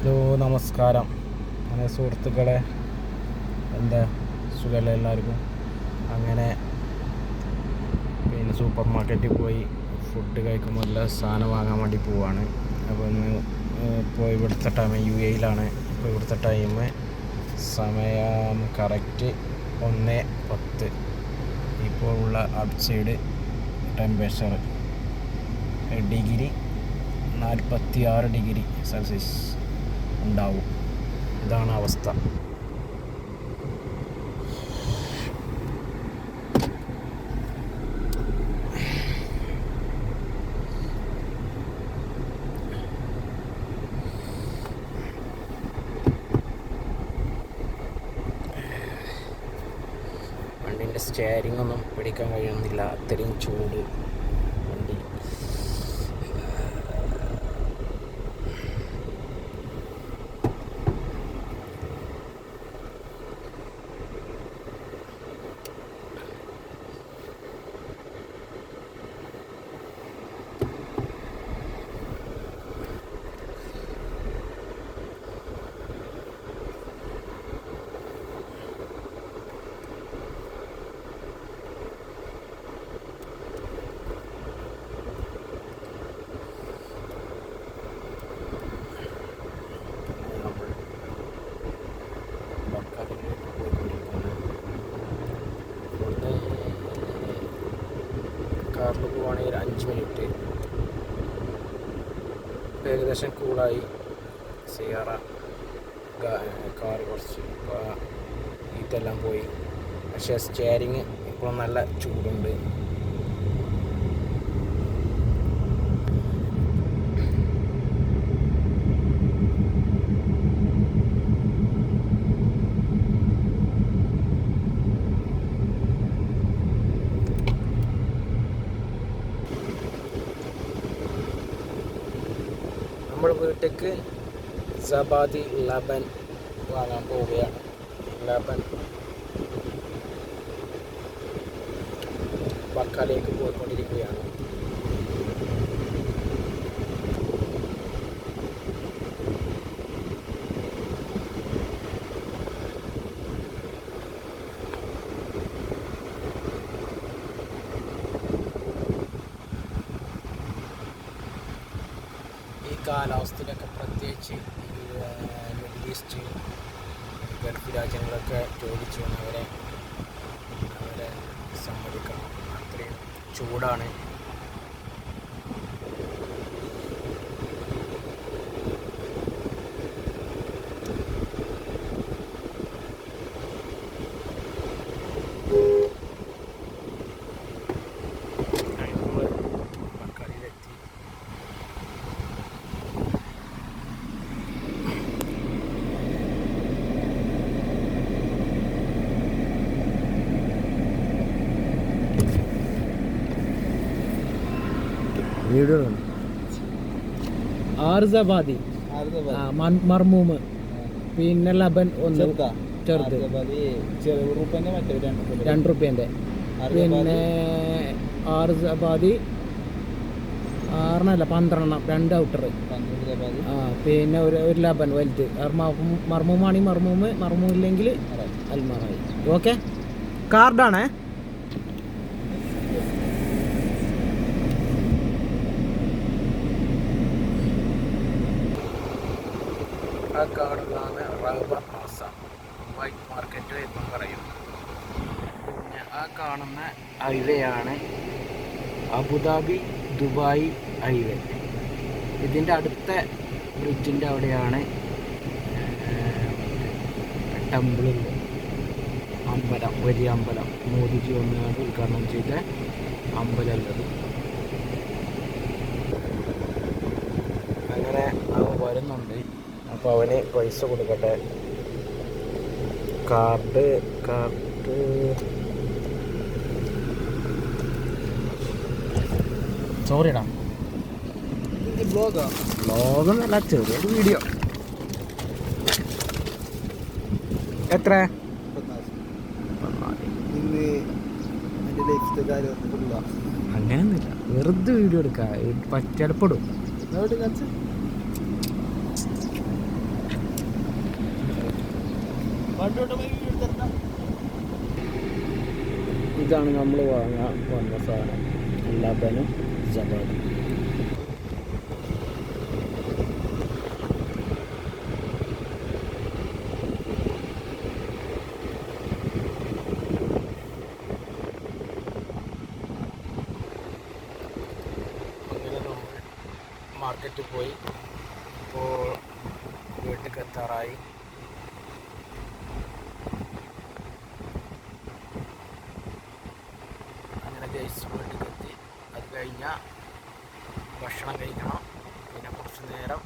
Hello നമസ്കാരം. അങ്ങനെ സുഹൃത്തുക്കളെ, എന്താ സുഖമല്ലേ എല്ലാവർക്കും? അങ്ങനെ പിന്നെ സൂപ്പർ മാർക്കറ്റിൽ പോയി ഫുഡ് കഴിക്കുമ്പോൾ എല്ലാ സാധനം വാങ്ങാൻ വേണ്ടി പോവാണ്. അപ്പോൾ ഇന്ന് ഇപ്പോൾ ഇവിടുത്തെ ടൈം UAE ഇപ്പോൾ ഇവിടുത്തെ ടൈം സമയം കറക്റ്റ് 1:10. ഇപ്പോൾ ഉള്ള outside temperature degree 46 degree Celsius ഉണ്ടാവും. ഇതാണ് അവസ്ഥ. വണ്ടീൻ്റെ സ്റ്റിയറിംഗ് ഒന്നും പിടിക്കാൻ കഴിയുന്നില്ല, അത്രയും ചൂട് വണ്ടി. കാറിൽ പോവുകയാണെങ്കിൽ 5 മിനിറ്റ്. ഏകദേശം കൂളായി. സിയാറ കാർ കുറച്ച് ഇതെല്ലാം പോയി. പക്ഷേ സ്റ്റിയറിങ് ഇപ്പോഴും നല്ല ചൂടുണ്ട്. നമ്മൾ വീട്ടിലേക്ക് സബാദി ലബൻ വാങ്ങാൻ പോവുകയാണ്. ലബൻ ബക്കാലേക്ക് പോയിക്കൊണ്ടിരിക്കുകയാണ്. ഈ കാലാവസ്ഥയിലൊക്കെ പ്രത്യേകിച്ച് മിഡിൽ ഈസ്റ്റ് ഗൾഫ് രാജ്യങ്ങളൊക്കെ ജോലി ചെയ്യുന്നവരെ സമ്മതിക്കണം. അത്രയും ചൂടാണ്. വീഡിയോ ആർസബാദി, മർമൂമ്, പിന്നെ ലബൻ ഒന്ന് ചെറുത് ₹2. പിന്നെ ആർസബാദി 6 12 2 ഔട്ടർ. പിന്നെ ഒരു ലബൻ വലുത്. മർമൂമാണെങ്കിൽ മർമൂമില്ലെങ്കിൽ അൽമറായി. ഓക്കെ, കാർഡാണേ. ആ കാണുന്നതാണ് റഹബ പ്ലാസ, വൈറ്റ് മാർക്കറ്റ് എന്നും പറയും. പിന്നെ ആ കാണുന്ന ഹൈവേയാണ് അബുദാബി ദുബായ് ഹൈവേ. ഇതിൻ്റെ അടുത്ത ബ്രിഡ്ജിൻ്റെ അവിടെയാണ് ടെമ്പിളുള്ള അമ്പലം, വലിയ അമ്പലം, മോദിജി വന്നുകൊണ്ട് ഉദ്ഘാടനം ചെയ്ത അമ്പലം ഉള്ളത്. അങ്ങനെ അവൻ വരുന്നുണ്ട്. അപ്പോൾ അവന് പൈസ കൊടുക്കട്ടെ. കാർഡ് സോറിടാ, ബ്ലോഗൊന്നല്ല, ചെറിയൊരു വീഡിയോ. എത്ര? അങ്ങനെയൊന്നുമില്ല, വെറുതെ വീഡിയോ എടുക്കാം. ചിലപ്പെടും. ഇതാണ് നമ്മൾ വാങ്ങാൻ വന്ന സാധനം, ലബനും ജബാലും. മാർക്കറ്റിൽ പോയി, ഇപ്പോൾ വീട്ടിൽ എത്താറായി. അങ്ങനെ ഗൈസ് വീട്ടിൽ എത്തി. അത് കഴിഞ്ഞാൽ ഭക്ഷണം കഴിക്കണം. പിന്നെ കുറച്ച് നേരം